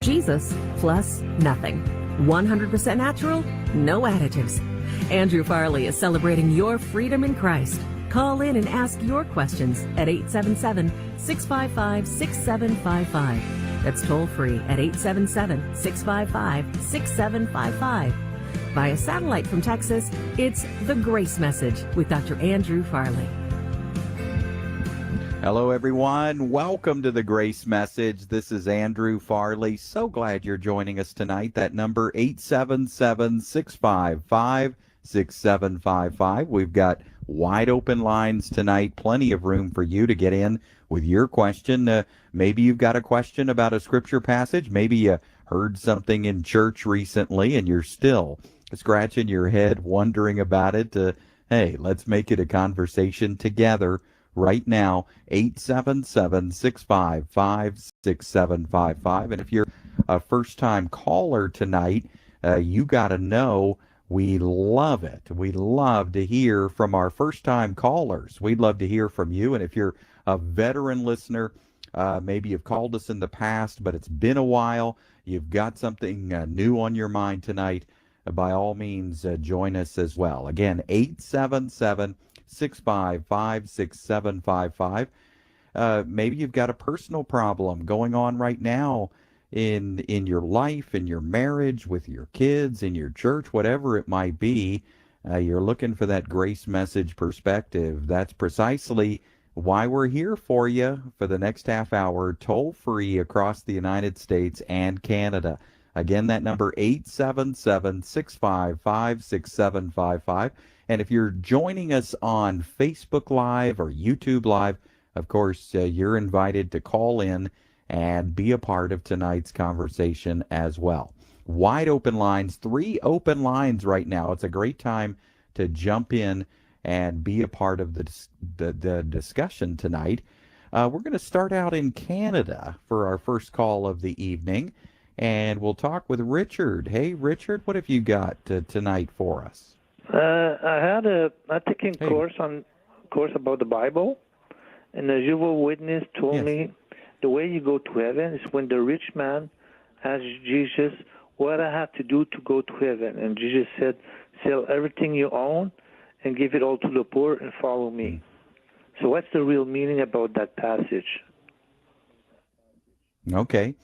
Jesus plus nothing. 100% natural, no additives. Andrew Farley is celebrating your freedom in Christ. Call in and ask your questions at 877-655-6755. That's toll free at 877-655-6755. Via satellite from Texas, it's The Grace Message with Dr. Andrew Farley. Hello, everyone. Welcome to The Grace Message. This is Andrew Farley. So glad you're joining us tonight. That number, 877-655-6755. We've got wide open lines tonight. Plenty of room for you to get in with your question. Maybe you've got a question about a scripture passage. Maybe you heard something in church recently and you're still scratching your head wondering about it. Hey, let's make it a conversation together. Right now, 877-655-6755. And if you're a first-time caller tonight, you got to know we love it. We love to hear from our first-time callers. We'd love to hear from you. And if you're a veteran listener, maybe you've called us in the past, but it's been a while, you've got something new on your mind tonight, by all means, join us as well. Again, 877-655-6755. Maybe you've got a personal problem going on right now in your life, in your marriage, with your kids, in your church, whatever it might be. You're looking for that grace message perspective. That's precisely why we're here for you for the next half hour, toll free across the United States and Canada. Again, that number, 877-655-6755. And if you're joining us on Facebook Live or YouTube Live, of course, you're invited to call in and be a part of tonight's conversation as well. Wide open lines, 3 open lines right now. It's a great time to jump in and be a part of the discussion tonight. We're going to start out in Canada for our first call of the evening, and we'll talk with Richard. Hey, Richard, what have you got tonight for us? I taken course about the Bible, and the Jehovah's Witness told me the way you go to heaven is when the rich man asked Jesus, what I have to do to go to heaven? And Jesus said, sell everything you own and give it all to the poor and follow me. So what's the real meaning about that passage? Okay.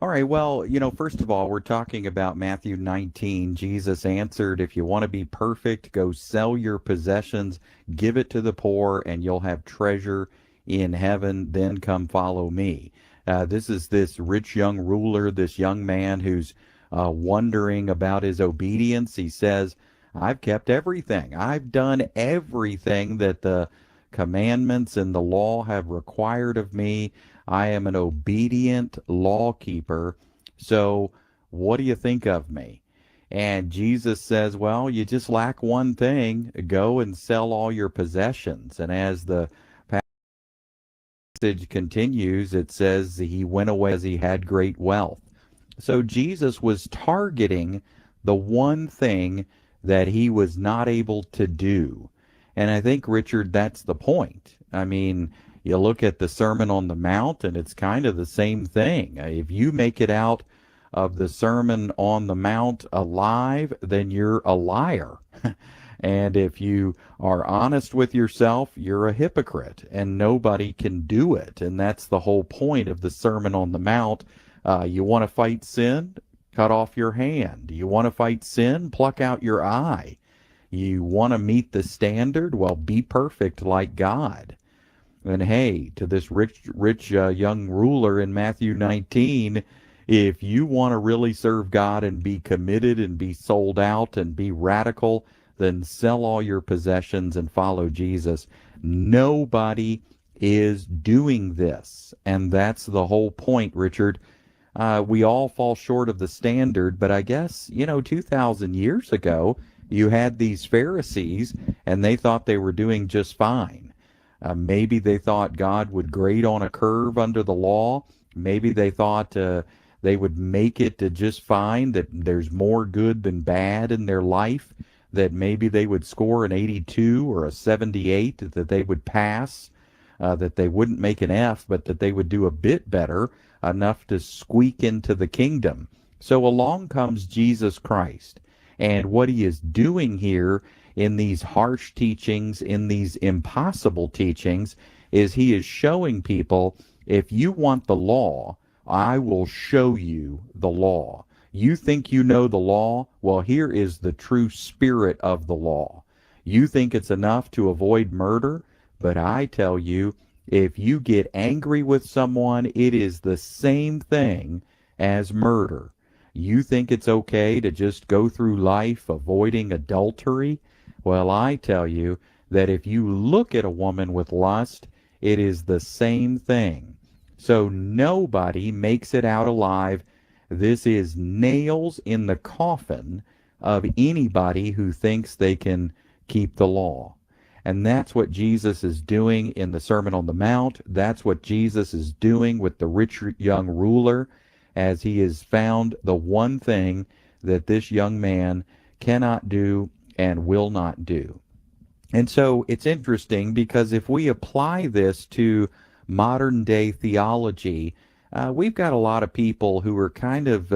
All right, well, first of all, we're talking about Matthew 19. Jesus answered, if you want to be perfect, go sell your possessions, give it to the poor, and you'll have treasure in heaven. Then come follow me. This is this rich young ruler, this young man who's wondering about his obedience. He says, I've kept everything. I've done everything that the commandments and the law have required of me. I am an obedient law keeper. So what do you think of me? And Jesus says, well, you just lack one thing. Go and sell all your possessions. And as the passage continues, it says he went away as he had great wealth. So Jesus was targeting the one thing that he was not able to do. And I think, Richard, that's the point. I mean, you look at the Sermon on the Mount, and it's kind of the same thing. If you make it out of the Sermon on the Mount alive, then you're a liar. And if you are honest with yourself, you're a hypocrite, and nobody can do it. And that's the whole point of the Sermon on the Mount. You want to fight sin? Cut off your hand. You want to fight sin? Pluck out your eye. You want to meet the standard? Well, be perfect like God. And hey, to this rich young ruler in Matthew 19, if you want to really serve God and be committed and be sold out and be radical, then sell all your possessions and follow Jesus. Nobody is doing this. And that's the whole point, Richard. We all fall short of the standard, but I guess, 2,000 years ago, you had these Pharisees, and they thought they were doing just fine. Maybe they thought God would grade on a curve under the law. Maybe they thought they would make it to just fine, that there's more good than bad in their life, that maybe they would score an 82 or a 78, that they would pass. that they wouldn't make an F, but that they would do a bit better, enough to squeak into the kingdom. So along comes Jesus Christ. And what he is doing here in these harsh teachings, in these impossible teachings, is he is showing people, if you want the law, I will show you the law. You think you know the law? Well, here is the true spirit of the law. You think it's enough to avoid murder? But I tell you, if you get angry with someone, it is the same thing as murder. You think it's okay to just go through life avoiding adultery? Well, I tell you that if you look at a woman with lust, it is the same thing. So nobody makes it out alive. This is nails in the coffin of anybody who thinks they can keep the law. And that's what Jesus is doing in the Sermon on the Mount. That's what Jesus is doing with the rich young ruler, as he has found the one thing that this young man cannot do and will not do. And so it's interesting, because if we apply this to modern day theology, we've got a lot of people who are kind of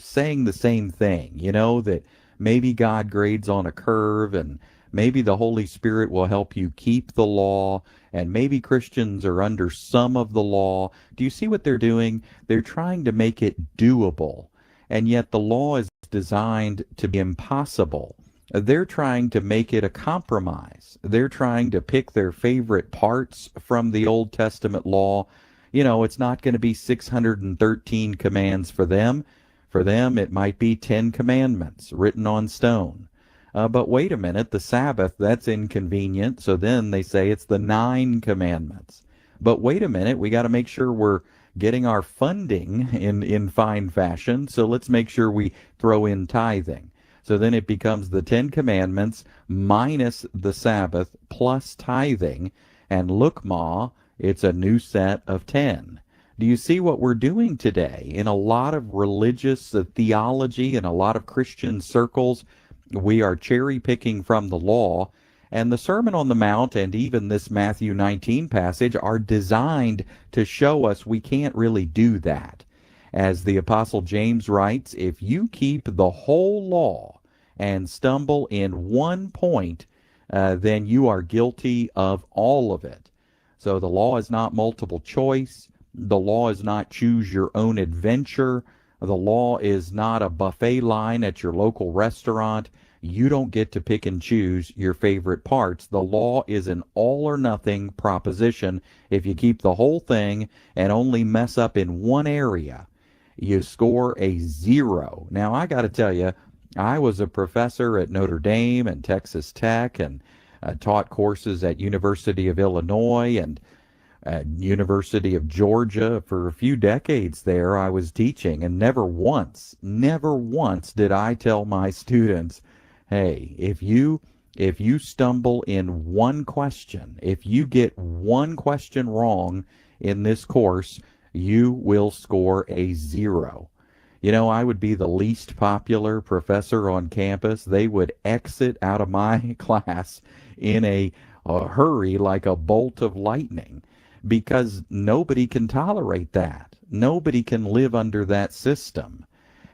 saying the same thing, that maybe God grades on a curve, and maybe the Holy Spirit will help you keep the law, and maybe Christians are under some of the law. Do you see what they're doing? They're trying to make it doable, and yet the law is designed to be impossible. They're trying to make it a compromise. They're trying to pick their favorite parts from the Old Testament law. It's not going to be 613 commands for them. For them, it might be 10 commandments written on stone. But wait a minute, the Sabbath, that's inconvenient. So then they say it's the 9 commandments. But wait a minute, we got to make sure we're getting our funding in fine fashion. So let's make sure we throw in tithing. So then it becomes the 10 commandments minus the Sabbath plus tithing. And look, Ma, it's a new set of 10. Do you see what we're doing today? In a lot of religious theology, in a lot of Christian circles, we are cherry picking from the law. And the Sermon on the Mount and even this Matthew 19 passage are designed to show us we can't really do that. As the Apostle James writes, if you keep the whole law and stumble in one point, then you are guilty of all of it. So the law is not multiple choice. The law is not choose your own adventure. The law is not a buffet line at your local restaurant. You don't get to pick and choose your favorite parts. The law is an all or nothing proposition. If you keep the whole thing and only mess up in one area, you score a 0. Now, I got to tell you, I was a professor at Notre Dame and Texas Tech, and taught courses at University of Illinois and University of Georgia. For a few decades there, I was teaching, and never once did I tell my students, hey, if you stumble in one question, if you get one question wrong in this course, you will score a 0. I would be the least popular professor on campus. They would exit out of my class in a hurry like a bolt of lightning, because nobody can tolerate that. Nobody can live under that system.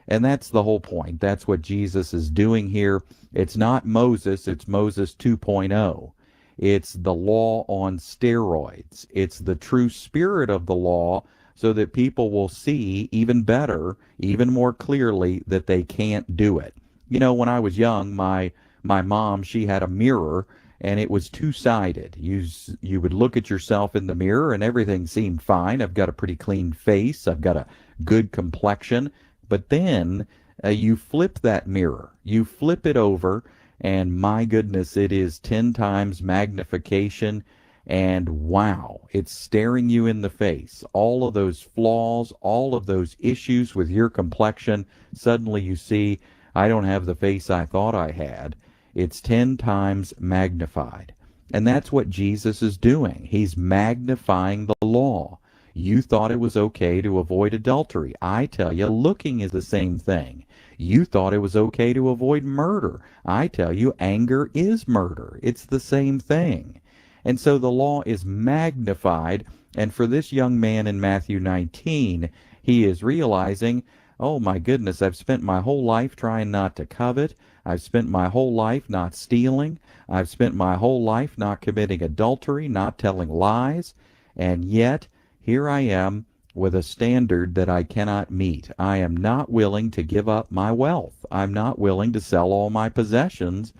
And that's the whole point. That's what Jesus is doing here. It's not Moses, it's Moses 2.0. It's the law on steroids. It's the true spirit of the law, so that people will see even better, even more clearly, that they can't do it. When I was young, my mom, she had a mirror, and it was two-sided. You would look at yourself in the mirror, and everything seemed fine. I've got a pretty clean face. I've got a good complexion. But then you flip that mirror. You flip it over, and my goodness, it is 10 times magnification. And wow, it's staring you in the face. All of those flaws, all of those issues with your complexion, suddenly you see, I don't have the face I thought I had. It's 10 times magnified. And that's what Jesus is doing. He's magnifying the law. You thought it was okay to avoid adultery. I tell you, looking is the same thing. You thought it was okay to avoid murder. I tell you, anger is murder. It's the same thing. And so the law is magnified. And for this young man in Matthew 19, he is realizing, oh my goodness, I've spent my whole life trying not to covet. I've spent my whole life not stealing. I've spent my whole life not committing adultery, not telling lies. And yet, here I am with a standard that I cannot meet. I am not willing to give up my wealth. I'm not willing to sell all my possessions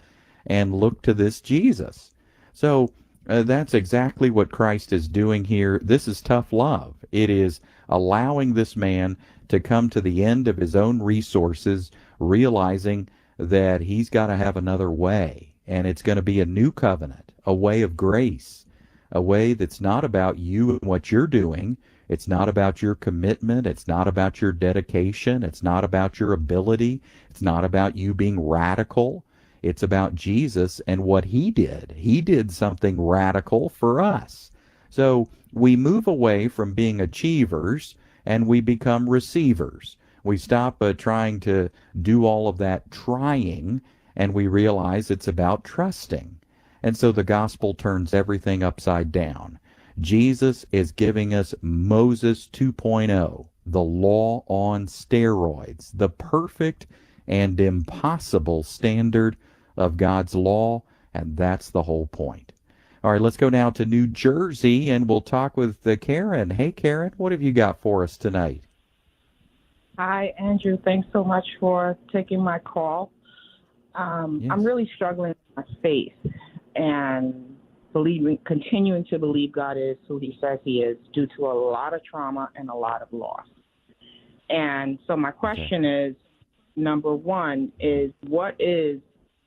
and look to this Jesus. So that's exactly what Christ is doing here. This is tough love. It is allowing this man to come to the end of his own resources, realizing that he's got to have another way. And it's going to be a new covenant, a way of grace, a way that's not about you and what you're doing. It's not about your commitment. It's not about your dedication. It's not about your ability. It's not about you being radical. It's about Jesus and what he did. He did something radical for us. So we move away from being achievers and we become receivers. We stop trying to do all of that trying, and we realize it's about trusting. And so the gospel turns everything upside down. Jesus is giving us Moses 2.0, the law on steroids, the perfect and impossible standard of God's law, and that's the whole point. All right, let's go now to New Jersey, and we'll talk with Karen. Hey, Karen, what have you got for us tonight? Hi, Andrew. Thanks so much for taking my call. Yes. I'm really struggling with my faith and continuing to believe God is who he says he is due to a lot of trauma and a lot of loss. And so my question is, number one, is what is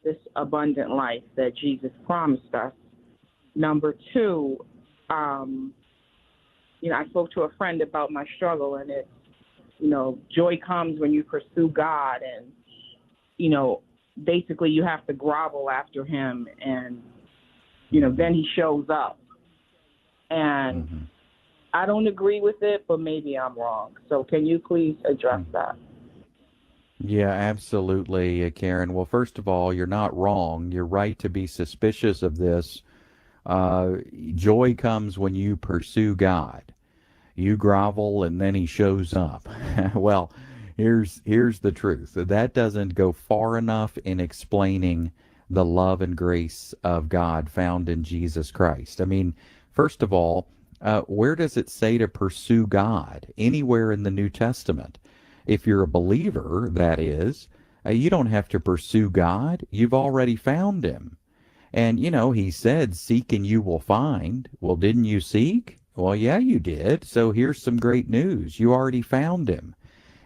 this abundant life that Jesus promised us? Number two, I spoke to a friend about my struggle, and it's, joy comes when you pursue God, and, basically you have to grovel after him, and, then he shows up. And I don't agree with it, but maybe I'm wrong. So can you please address that? Yeah, absolutely, Karen. Well, first of all, you're not wrong. You're right to be suspicious of this. Joy comes when you pursue God. You grovel and then he shows up. Well, here's the truth. That doesn't go far enough in explaining the love and grace of God found in Jesus Christ. I mean, first of all, where does it say to pursue God? Anywhere in the New Testament. If you're a believer, that is, you don't have to pursue God. You've already found him. And, he said, seek and you will find. Well, didn't you seek? Well, yeah, you did. So here's some great news. You already found him.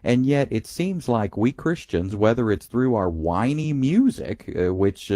And yet it seems like we Christians, whether it's through our whiny music, which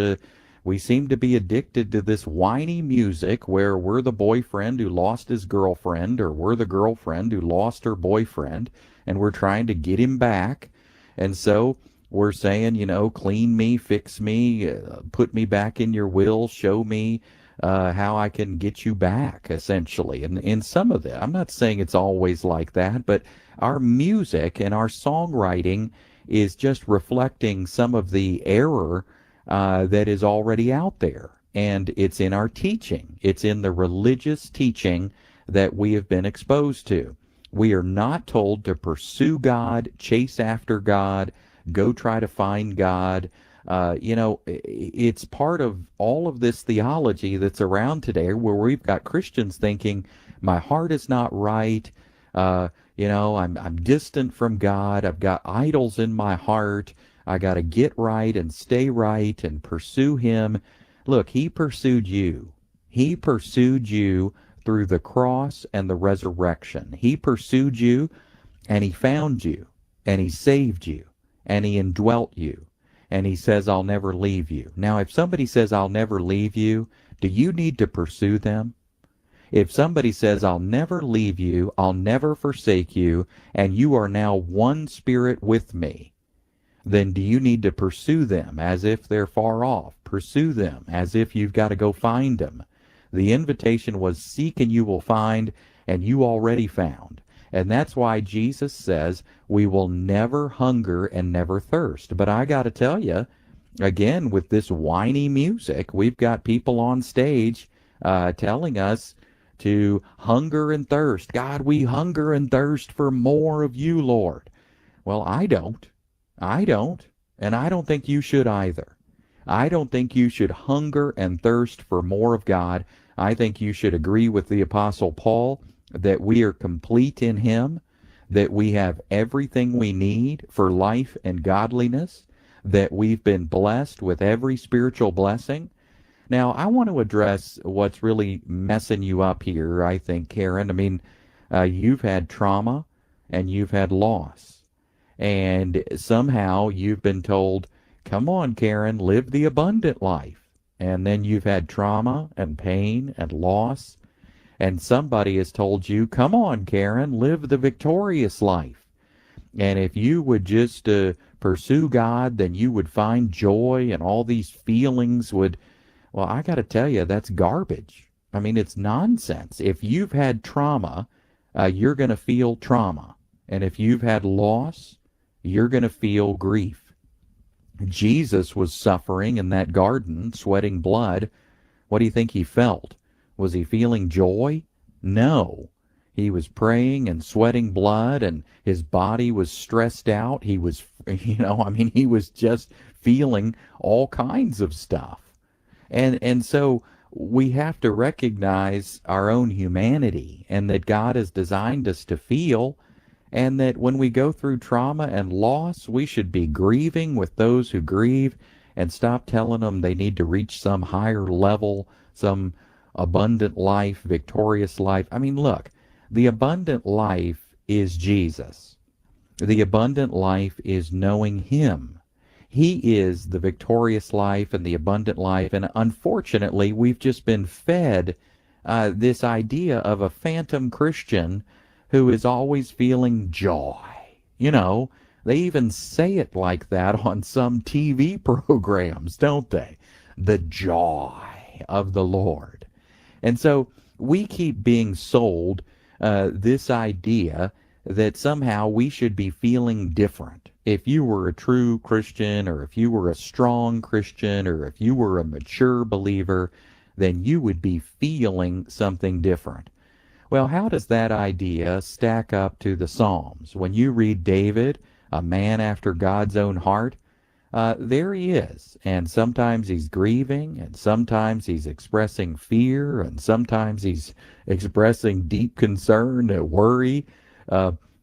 we seem to be addicted to this whiny music where we're the boyfriend who lost his girlfriend, or we're the girlfriend who lost her boyfriend, and we're trying to get him back. And so we're saying, clean me, fix me, put me back in your will, show me how I can get you back, essentially. And in some of it, I'm not saying it's always like that, but our music and our songwriting is just reflecting some of the error that is already out there. And it's in our teaching. It's in the religious teaching that we have been exposed to. We are not told to pursue God, chase after God, go try to find God. It's part of all of this theology that's around today where we've got Christians thinking, my heart is not right. I'm distant from God. I've got idols in my heart. I got to get right and stay right and pursue him. Look, he pursued you. He pursued you through the cross and the resurrection. He pursued you, and he found you, and he saved you, and he indwelt you. And he says, I'll never leave you. Now, if somebody says, I'll never leave you, do you need to pursue them? If somebody says, I'll never leave you, I'll never forsake you, and you are now one spirit with me, then do you need to pursue them as if they're far off? Pursue them as if you've got to go find them. The invitation was, seek and you will find, and you already found. And that's why Jesus says we will never hunger and never thirst. But I got to tell you, again, with this whiny music, we've got people on stage telling us to hunger and thirst. God, we hunger and thirst for more of you, Lord. Well, I don't. I don't. And I don't think you should either. I don't think you should hunger and thirst for more of God. I think you should agree with the Apostle Paul that we are complete in Him, that we have everything we need for life and godliness, that we've been blessed with every spiritual blessing. Now, I want to address what's really messing you up here, I think, Karen. I mean, you've had trauma and you've had loss. And somehow you've been told, come on, Karen, live the abundant life. And then you've had trauma and pain and loss. And somebody has told you, come on, Karen, live the victorious life. And if you would just pursue God, then you would find joy and all these feelings would. Well, I got to tell you, that's garbage. I mean, it's nonsense. If you've had trauma, you're going to feel trauma. And if you've had loss, you're going to feel grief. Jesus was suffering in that garden, sweating blood. What do you think he felt? Was he feeling joy? No. He was praying and sweating blood, and his body was stressed out. He was, he was just feeling all kinds of stuff. And so we have to recognize our own humanity and that God has designed us to feel, and that when we go through trauma and loss, we should be grieving with those who grieve and stop telling them they need to reach some higher level, some abundant life, victorious life. I mean, look, the abundant life is Jesus. The abundant life is knowing Him. He is the victorious life and the abundant life. And unfortunately, we've just been fed this idea of a phantom Christian who is always feeling joy. They even say it like that on some TV programs, don't they? The joy of the Lord. And so we keep being sold this idea that somehow we should be feeling different. If you were a true Christian, or if you were a strong Christian, or if you were a mature believer, then you would be feeling something different. Well, how does that idea stack up to the Psalms? When you read David, a man after God's own heart, there he is. And sometimes he's grieving, and sometimes he's expressing fear, and sometimes he's expressing deep concern and worry.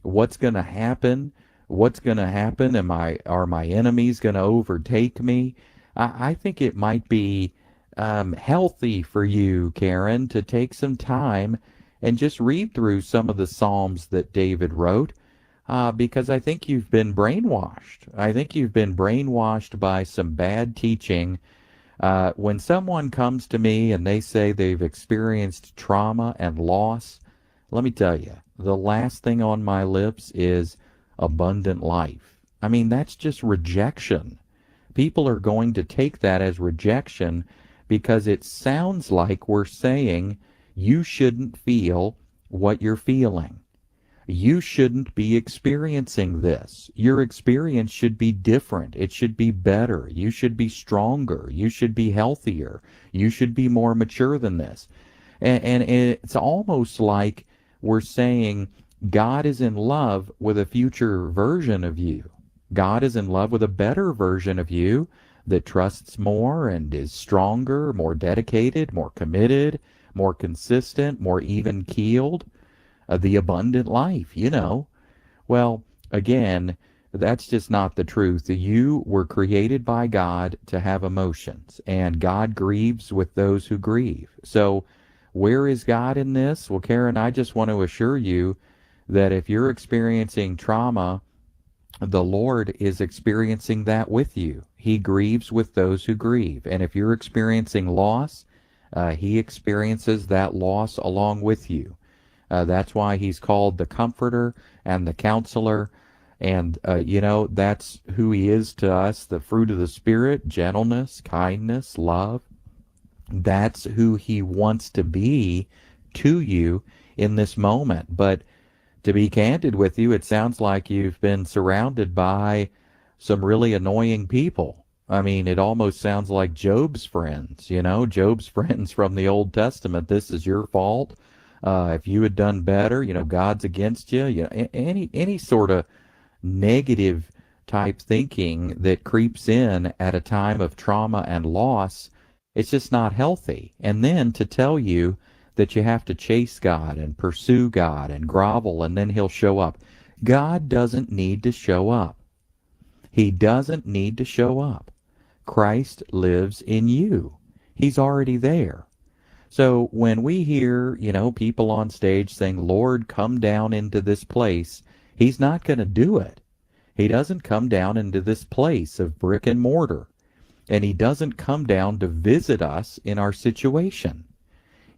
What's going to happen? What's going to happen? Are my enemies going to overtake me? I think it might be healthy for you, Karen, to take some time and just read through some of the Psalms that David wrote, because I think you've been brainwashed. I think you've been brainwashed by some bad teaching. When someone comes to me and they say they've experienced trauma and loss, let me tell you, the last thing on my lips is abundant life. I mean, that's just rejection. People are going to take that as rejection because it sounds like we're saying you shouldn't feel what you're feeling. You shouldn't be experiencing this. Your experience should be different. It should be better. You should be stronger. You should be healthier. You should be more mature than this. And it's almost like we're saying God is in love with a future version of you. God is in love with a better version of you that trusts more and is stronger, more dedicated, more committed, more consistent, more even-keeled. The abundant life, Well, again, that's just not the truth. You were created by God to have emotions, and God grieves with those who grieve. So where is God in this? Well, Karen, I just want to assure you that if you're experiencing trauma, the Lord is experiencing that with you. He grieves with those who grieve. And if you're experiencing loss, He experiences that loss along with you. That's why He's called the Comforter and the Counselor. And, that's who He is to us, the fruit of the Spirit, gentleness, kindness, love. That's who He wants to be to you in this moment. But to be candid with you, it sounds like you've been surrounded by some really annoying people. I mean, it almost sounds like Job's friends, Job's friends from the Old Testament. This is your fault. If you had done better, God's against you. Any sort of negative type thinking that creeps in at a time of trauma and loss, it's just not healthy. And then to tell you that you have to chase God and pursue God and grovel and then he'll show up. God doesn't need to show up. He doesn't need to show up. Christ lives in you. He's already there. So when we hear, people on stage saying, Lord, come down into this place, he's not going to do it. He doesn't come down into this place of brick and mortar. And he doesn't come down to visit us in our situation.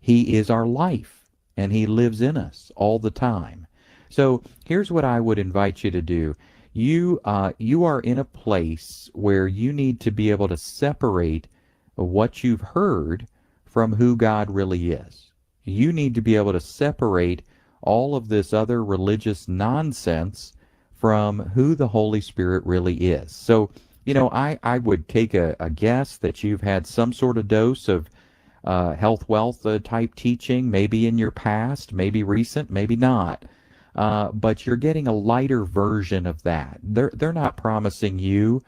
He is our life, and he lives in us all the time. So here's what I would invite you to do. You are in a place where you need to be able to separate what you've heard from who God really is. You need to be able to separate all of this other religious nonsense from who the Holy Spirit really is. So, I would take a guess that you've had some sort of dose of health, wealth type teaching, maybe in your past, maybe recent, maybe not. But you're getting a lighter version of that. They're not promising you,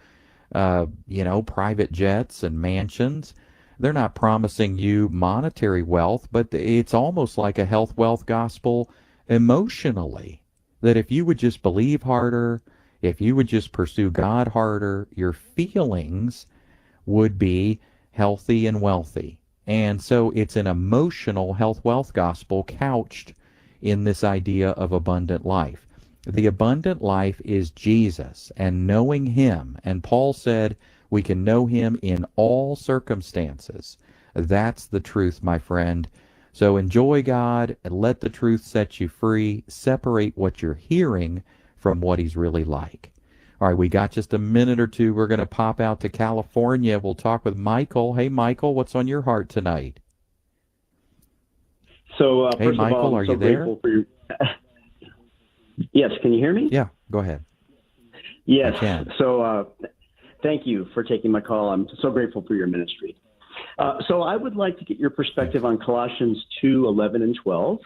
private jets and mansions. They're not promising you monetary wealth, but it's almost like a health, wealth gospel emotionally. That if you would just believe harder, if you would just pursue God harder, your feelings would be healthy and wealthy. And so it's an emotional health, wealth gospel couched in this idea of abundant life. The abundant life is Jesus and knowing him. And Paul said we can know him in all circumstances. That's the truth, my friend. So enjoy God and let the truth set you free. Separate what you're hearing from what he's really like. All right, we got just a minute or two. We're going to pop out to California. We'll talk with Michael. Hey, Michael, what's on your heart tonight? So, hey, first Michael, of all, are I'm so you there? grateful for your... Yes, can you hear me? Yeah, go ahead. Yes. I can. So, thank you for taking my call. I'm so grateful for your ministry. So I would like to get your perspective on Colossians 2:11 and 12.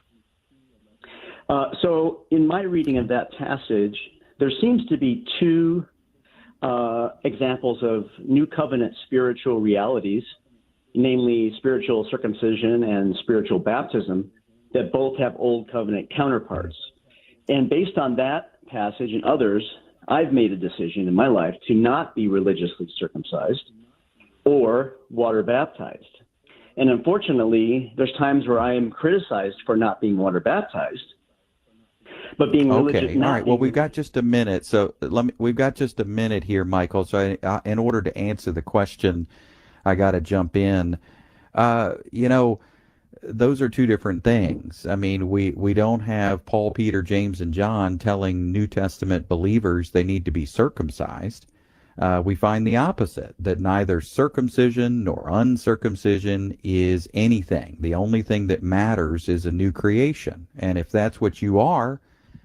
So in my reading of that passage, there seems to be two examples of new covenant spiritual realities, namely spiritual circumcision and spiritual baptism, that both have old covenant counterparts. And based on that passage and others, I've made a decision in my life to not be religiously circumcised or water baptized. And unfortunately, there's times where I am criticized for not being water baptized, but being religious. Okay, all right. Well, we've got just a minute, so we've got just a minute here, Michael. So in order to answer the question, I got to jump in. Those are two different things. I mean, we don't have Paul, Peter, James, and John telling New Testament believers they need to be circumcised. We find the opposite, that neither circumcision nor uncircumcision is anything. The only thing that matters is a new creation. And if that's what you are,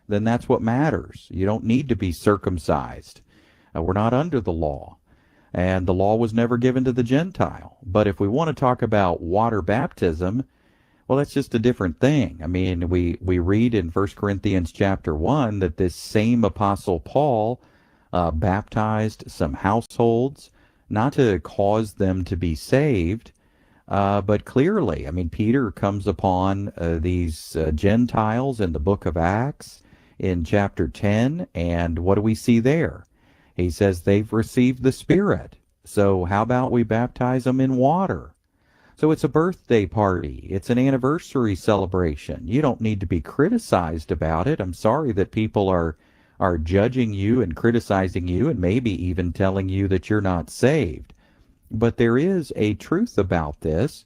then that's what matters. You don't need to be circumcised. We're not under the law. And the law was never given to the Gentile. But if we want to talk about water baptism, well, that's just a different thing. I mean, we read in 1 Corinthians chapter 1 that this same Apostle Paul baptized some households, not to cause them to be saved, but clearly, I mean, Peter comes upon these Gentiles in the book of Acts in chapter 10, and what do we see there? He says they've received the Spirit. So how about we baptize them in water? So it's a birthday party. It's an anniversary celebration. You don't need to be criticized about it. I'm sorry that people are judging you and criticizing you and maybe even telling you that you're not saved. But there is a truth about this,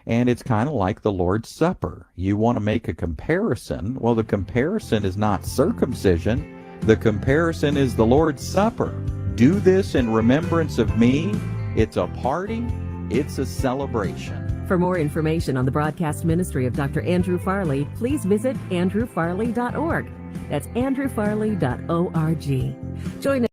and it's kind of like the Lord's Supper. You want to make a comparison. Well, the comparison is not circumcision. The comparison is the Lord's Supper. Do this in remembrance of me. It's a party. It's a celebration. For more information on the broadcast ministry of Dr. Andrew Farley, please visit andrewfarley.org. That's andrewfarley.org. Join us.